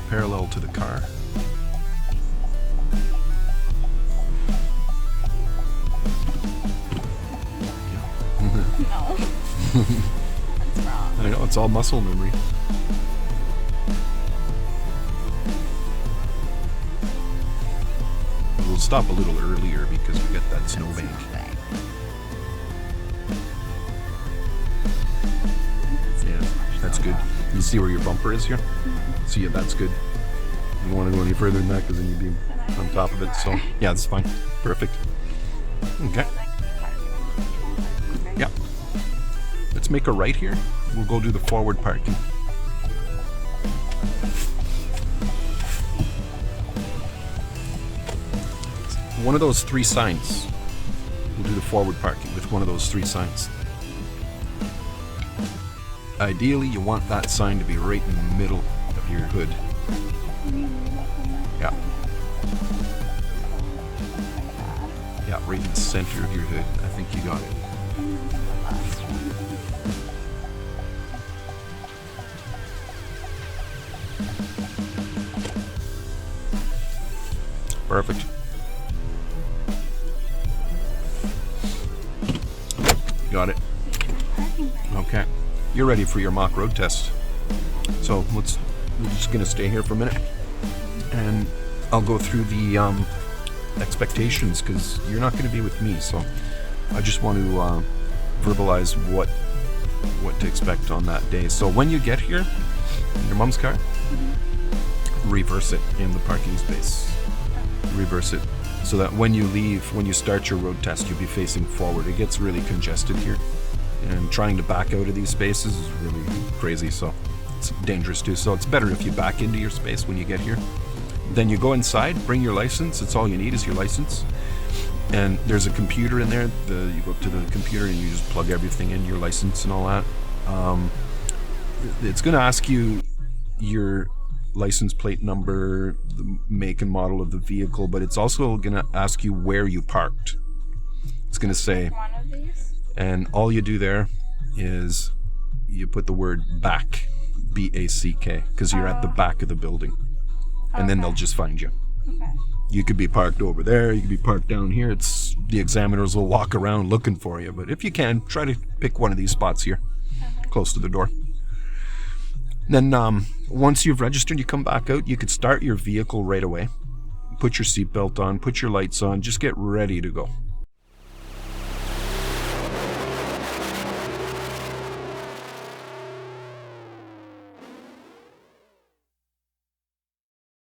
parallel to the car. No. That's wrong. I know, it's all muscle memory. We'll stop a little earlier because we get that snowbank. Yeah, that's good. You see where your bumper is here? See, yeah, that's good. You don't want to go any further than that because then you'd be on top of it. So, yeah, that's fine. Perfect. Okay. Yeah. Let's make a right here. We'll go do the forward parking. One of those three signs. We'll do the forward parking with one of those three signs. Ideally, you want that sign to be right in the middle of your hood. Yeah. Yeah, right in the center of your hood. I think you got it. Perfect. Got it. Okay. You're ready for your mock road test. So we're just gonna stay here for a minute and I'll go through the expectations because you're not gonna be with me, so I just want to verbalize what to expect on that day. So when you get here in your mom's car, reverse it in the parking space. Reverse it so that when you leave, when you start your road test, you'll be facing forward. It gets really congested here, and trying to back out of these spaces is really crazy, so it's dangerous too. So it's better if you back into your space when you get here. Then you go inside, bring your license. It's all you need is your license. And there's a computer in there. You go up to the computer and you just plug everything in, your license and all that. It's going to ask you your license plate number, the make and model of the vehicle, but it's also going to ask you where you parked. It's going to say, One of these? and all you do there is you put the word back, B-A-C-K, because you're at the back of the building, and then they'll just find you. Okay. You could be parked over there, you could be parked down here. It's the examiners will walk around looking for you, but if you can, try to pick one of these spots here, close to the door. Then once you've registered, you come back out. You could start your vehicle right away. Put your seatbelt on, put your lights on, just get ready to go.